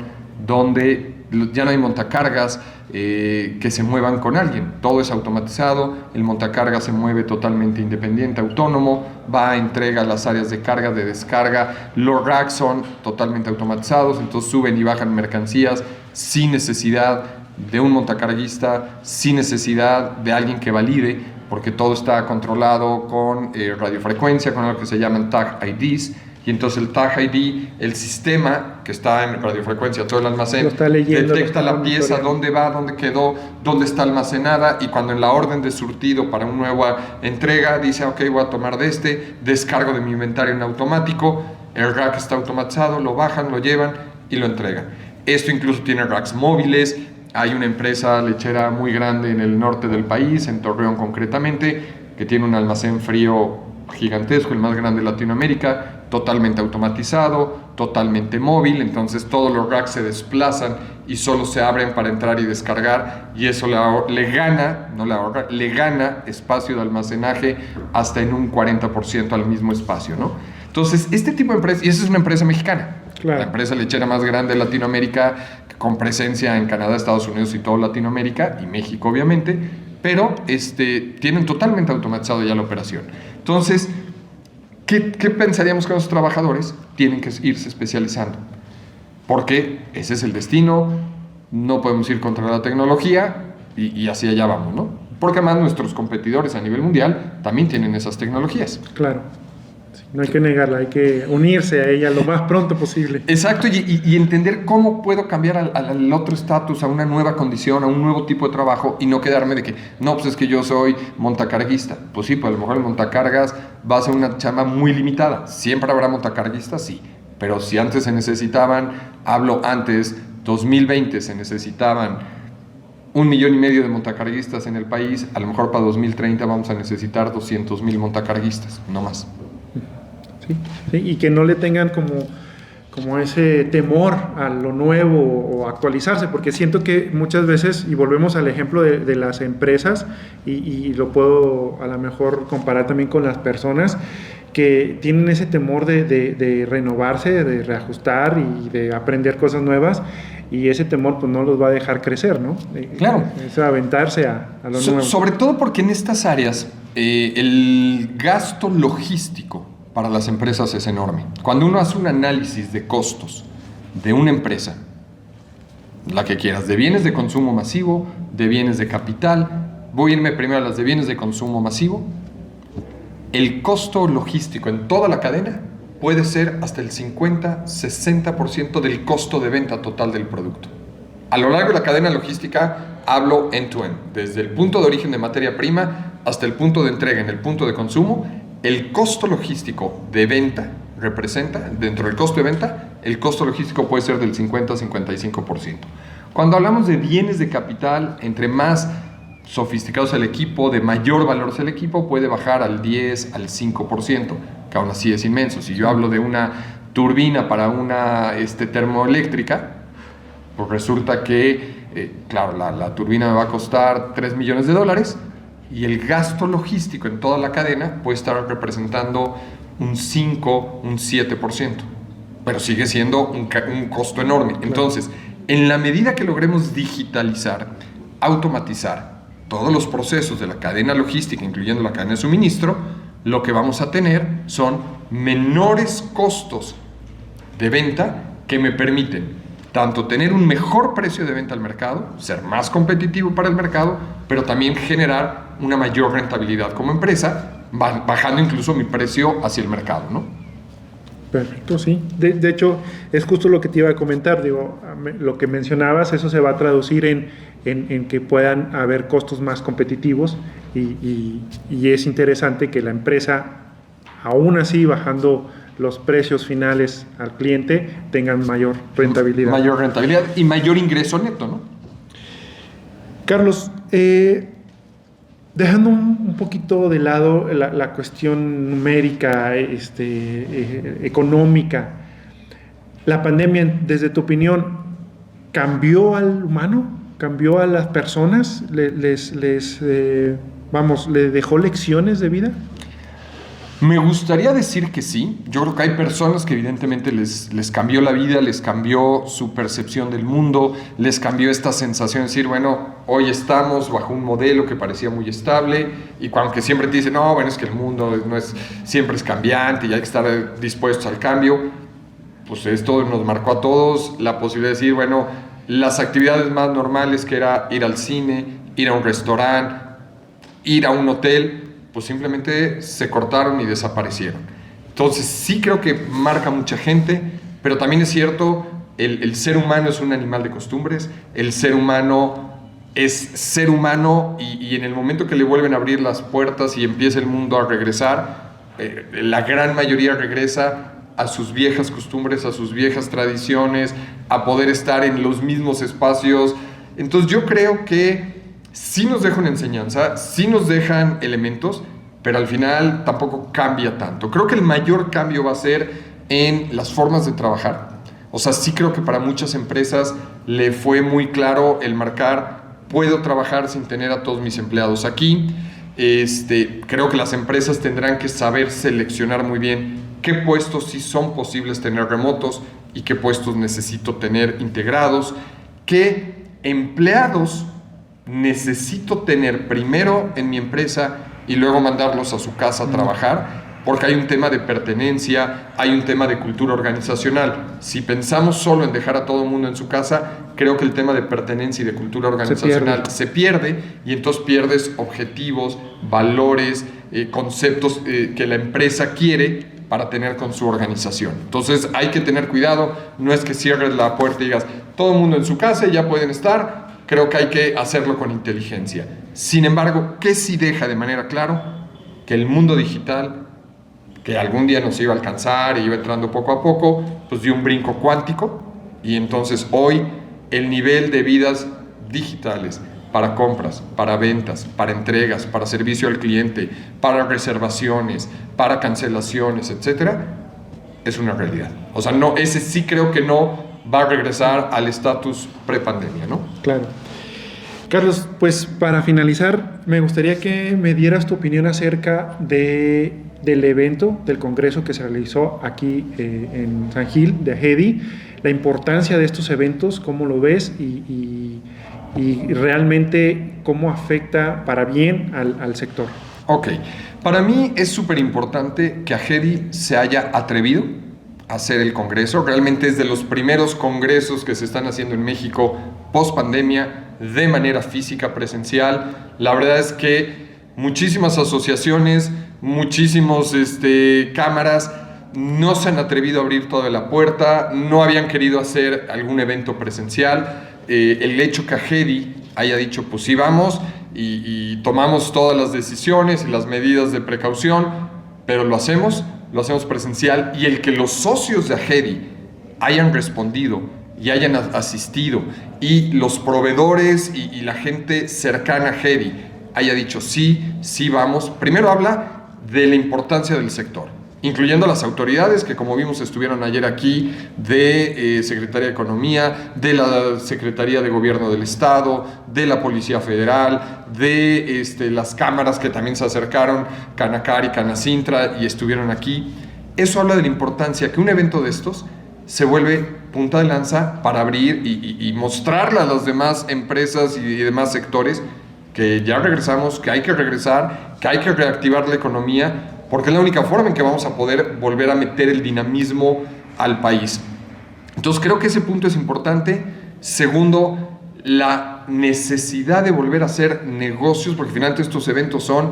donde ya no hay montacargas que se muevan con alguien, todo es automatizado, el montacargas se mueve totalmente independiente, autónomo, va a entrega a las áreas de carga, de descarga, los racks son totalmente automatizados, entonces suben y bajan mercancías sin necesidad de un montacarguista, sin necesidad de alguien que valide, porque todo está controlado con radiofrecuencia, con lo que se llaman Tag IDs. Y entonces el Tag ID, el sistema que está en radiofrecuencia, todo el almacén, detecta la pieza, dónde va, dónde quedó, dónde está almacenada, y cuando en la orden de surtido para una nueva entrega dice, ok, voy a tomar de descargo de mi inventario en automático, el rack está automatizado, lo bajan, lo llevan y lo entregan. Esto incluso tiene racks móviles. Hay una empresa lechera muy grande en el norte del país, en Torreón concretamente, que tiene un almacén frío gigantesco, el más grande de Latinoamérica, totalmente automatizado, totalmente móvil, entonces todos los racks se desplazan y solo se abren para entrar y descargar, y eso le gana espacio de almacenaje hasta en un 40% al mismo espacio, ¿no? Entonces, este tipo de empresa, y esa es una empresa mexicana, claro, la empresa lechera más grande de Latinoamérica, con presencia en Canadá, Estados Unidos y toda Latinoamérica, y México obviamente, pero tienen totalmente automatizado ya la operación. Entonces, ¿qué pensaríamos que los trabajadores tienen que irse especializando? Porque ese es el destino, no podemos ir contra la tecnología y así allá vamos, ¿no? Porque además nuestros competidores a nivel mundial también tienen esas tecnologías. Claro. No hay que negarla, hay que unirse a ella lo más pronto posible. Exacto, y entender cómo puedo cambiar al otro estatus, a una nueva condición, a un nuevo tipo de trabajo, y no quedarme de que, no, pues es que yo soy montacarguista. Pues sí, pues a lo mejor el montacargas va a ser una chamba muy limitada. Siempre habrá montacarguistas, sí. Pero si antes se necesitaban, 2020 se necesitaban 1,5 millones de montacarguistas en el país, a lo mejor para 2030 vamos a necesitar 200,000 montacarguistas, no más. Sí, y que no le tengan como ese temor a lo nuevo o actualizarse, porque siento que muchas veces, y volvemos al ejemplo de las empresas, y lo puedo a lo mejor comparar también con las personas, que tienen ese temor de renovarse, de reajustar y de aprender cosas nuevas, y ese temor pues no los va a dejar crecer, ¿no? Claro. Es aventarse a lo nuevo. Sobre todo porque en estas áreas el gasto logístico para las empresas es enorme. Cuando uno hace un análisis de costos de una empresa, la que quieras, de bienes de consumo masivo, de bienes de capital, voy a irme primero a las de bienes de consumo masivo, el costo logístico en toda la cadena puede ser hasta el 50-60% del costo de venta total del producto. A lo largo de la cadena logística hablo end-to-end, desde el punto de origen de materia prima hasta el punto de entrega en el punto de consumo. El costo logístico de venta representa, dentro del costo de venta, el costo logístico puede ser del 50-55%. Cuando hablamos de bienes de capital, entre más sofisticados el equipo, de mayor valor es el equipo, puede bajar al 10, al 5%, que aún así es inmenso. Si yo hablo de una turbina para una termoeléctrica, pues resulta que, claro, la turbina me va a costar $3 millones, y el gasto logístico en toda la cadena puede estar representando un 5, un 7%, pero sigue siendo un costo enorme. Claro. Entonces, en la medida que logremos digitalizar, automatizar todos los procesos de la cadena logística, incluyendo la cadena de suministro, lo que vamos a tener son menores costos de venta que me permiten tanto tener un mejor precio de venta al mercado, ser más competitivo para el mercado, pero también generar una mayor rentabilidad como empresa, bajando incluso mi precio hacia el mercado, ¿no? Perfecto, sí. De hecho, es justo lo que te iba a comentar. Digo, lo que mencionabas, eso se va a traducir en que puedan haber costos más competitivos y es interesante que la empresa, aún así bajando los precios finales al cliente, tengan mayor rentabilidad. Mayor rentabilidad y mayor ingreso neto, ¿no? Carlos, dejando un poquito de lado la cuestión numérica, económica, ¿la pandemia, desde tu opinión, cambió al humano? ¿Cambió a las personas? ¿Les dejó lecciones de vida? Me gustaría decir que sí. Yo creo que hay personas que evidentemente les cambió la vida, les cambió su percepción del mundo, les cambió esta sensación de decir, bueno, hoy estamos bajo un modelo que parecía muy estable y aunque siempre te dicen, no, bueno, es que el mundo siempre es cambiante y hay que estar dispuestos al cambio, pues esto nos marcó a todos la posibilidad de decir, bueno, las actividades más normales que era ir al cine, ir a un restaurante, ir a un hotel, pues simplemente se cortaron y desaparecieron. Entonces sí creo que marca mucha gente, pero también es cierto, el ser humano es un animal de costumbres, el ser humano es ser humano y en el momento que le vuelven a abrir las puertas y empieza el mundo a regresar, la gran mayoría regresa a sus viejas costumbres, a sus viejas tradiciones, a poder estar en los mismos espacios. Entonces yo creo que sí nos deja una enseñanza, sí nos dejan elementos, pero al final tampoco cambia tanto. Creo que el mayor cambio va a ser en las formas de trabajar. O sea, sí creo que para muchas empresas le fue muy claro el marcar, puedo trabajar sin tener a todos mis empleados aquí. Creo que las empresas tendrán que saber seleccionar muy bien qué puestos sí son posibles tener remotos y qué puestos necesito tener integrados, qué empleados necesito tener primero en mi empresa y luego mandarlos a su casa a trabajar, porque hay un tema de pertenencia, hay un tema de cultura organizacional. Si pensamos solo en dejar a todo el mundo en su casa, creo que el tema de pertenencia y de cultura organizacional se pierde y entonces pierdes objetivos, valores, conceptos que la empresa quiere para tener con su organización. Entonces hay que tener cuidado, no es que cierres la puerta y digas todo el mundo en su casa y ya pueden estar. Creo que hay que hacerlo con inteligencia. Sin embargo, ¿qué sí deja de manera clara? Que el mundo digital, que algún día nos iba a alcanzar y iba entrando poco a poco, pues dio un brinco cuántico y entonces hoy el nivel de vidas digitales para compras, para ventas, para entregas, para servicio al cliente, para reservaciones, para cancelaciones, etcétera, es una realidad. O sea, no, ese sí creo que no va a regresar al estatus prepandemia, ¿no? Claro. Carlos, pues para finalizar, me gustaría que me dieras tu opinión acerca del evento, del congreso que se realizó aquí en San Gil, de AGEDI, la importancia de estos eventos, cómo lo ves y realmente cómo afecta para bien al sector. Ok, para mí es súper importante que AGEDI se haya atrevido a hacer el congreso. Realmente es de los primeros congresos que se están haciendo en México post pandemia de manera física, presencial. La verdad es que muchísimas asociaciones, muchísimos cámaras no se han atrevido a abrir toda la puerta, no habían querido hacer algún evento presencial. El hecho que AGEDI haya dicho pues sí vamos y tomamos todas las decisiones y las medidas de precaución, pero lo hacemos presencial, y el que los socios de AGEDI hayan respondido y hayan asistido y los proveedores y la gente cercana a AGEDI haya dicho sí vamos, primero habla de la importancia del sector incluyendo las autoridades que, como vimos, estuvieron ayer aquí, de Secretaría de Economía, de la Secretaría de Gobierno del Estado, de la Policía Federal, de las cámaras que también se acercaron, Canacar y Canacintra, y estuvieron aquí. Eso habla de la importancia que un evento de estos se vuelve punta de lanza para abrir y mostrarle a las demás empresas y demás sectores que ya regresamos, que hay que regresar, que hay que reactivar la economía, porque es la única forma en que vamos a poder volver a meter el dinamismo al país. Entonces creo que ese punto es importante. Segundo, la necesidad de volver a hacer negocios, porque finalmente estos eventos son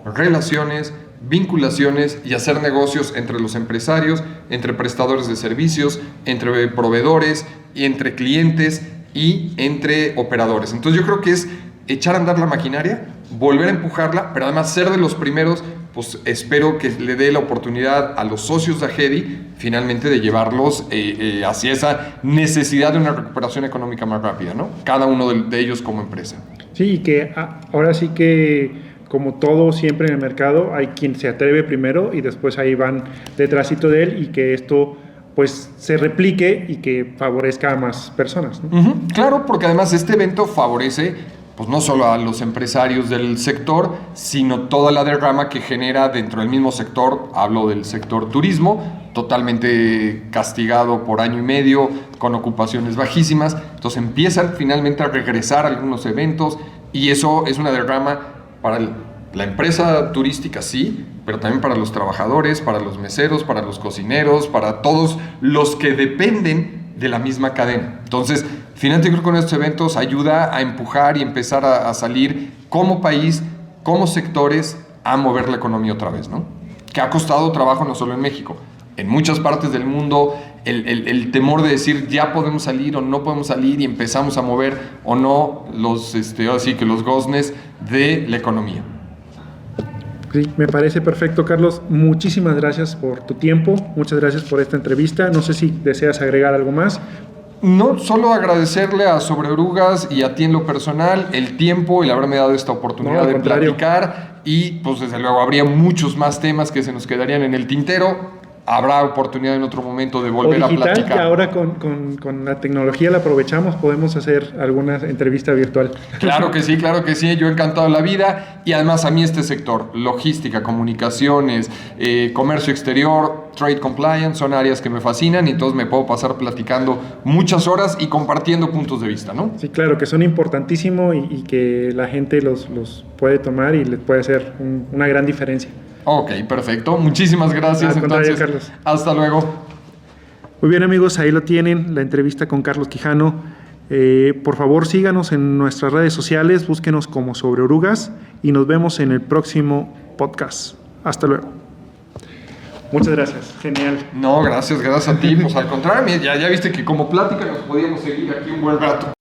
relaciones, vinculaciones y hacer negocios entre los empresarios, entre prestadores de servicios, entre proveedores, y entre clientes y entre operadores. Entonces yo creo que es echar a andar la maquinaria, volver a empujarla, pero además ser de los primeros. Pues espero que le dé la oportunidad a los socios de Agedi finalmente de llevarlos hacia esa necesidad de una recuperación económica más rápida, ¿no? Cada uno de ellos como empresa. Sí, y que ahora sí que, como todo siempre en el mercado, hay quien se atreve primero y después ahí van detrásito de él, y que esto pues se replique y que favorezca a más personas, ¿no? Claro, porque además este evento favorece pues no solo a los empresarios del sector, sino toda la derrama que genera dentro del mismo sector. Hablo del sector turismo, totalmente castigado por año y medio, con ocupaciones bajísimas. Entonces empiezan finalmente a regresar algunos eventos, y eso es una derrama para la empresa turística, sí, pero también para los trabajadores, para los meseros, para los cocineros, para todos los que dependen de la misma cadena. Entonces, finalmente creo que con estos eventos ayuda a empujar y empezar a salir como país, como sectores, a mover la economía otra vez, ¿no? Que ha costado trabajo no solo en México, en muchas partes del mundo, el temor de decir ya podemos salir o no podemos salir, y empezamos a mover o no así que los goznes de la economía. Sí, me parece perfecto, Carlos. Muchísimas gracias por tu tiempo, muchas gracias por esta entrevista. No sé si deseas agregar algo más. No, solo agradecerle a Sobre Orugas y a ti en lo personal el tiempo, el haberme dado esta oportunidad de platicar, y pues desde luego habría muchos más temas que se nos quedarían en el tintero. Habrá oportunidad en otro momento de volver a platicar. Que ahora con la tecnología la aprovechamos, podemos hacer alguna entrevista virtual. Claro que sí, yo encantado de la vida. Y además a mí este sector, logística, comunicaciones, comercio exterior, trade compliance, son áreas que me fascinan, y entonces me puedo pasar platicando muchas horas y compartiendo puntos de vista, ¿no? Sí, claro, que son importantísimos y que la gente los puede tomar y les puede hacer una gran diferencia. Ok, perfecto. Muchísimas gracias. Entonces, Carlos. Hasta luego. Muy bien, amigos, ahí lo tienen, la entrevista con Carlos Quijano. Por favor, síganos en nuestras redes sociales, búsquenos como Sobre Orugas, y nos vemos en el próximo podcast. Hasta luego. Muchas gracias, genial. No, gracias a ti. Pues al contrario, ya viste que como plática nos podíamos seguir aquí un buen rato.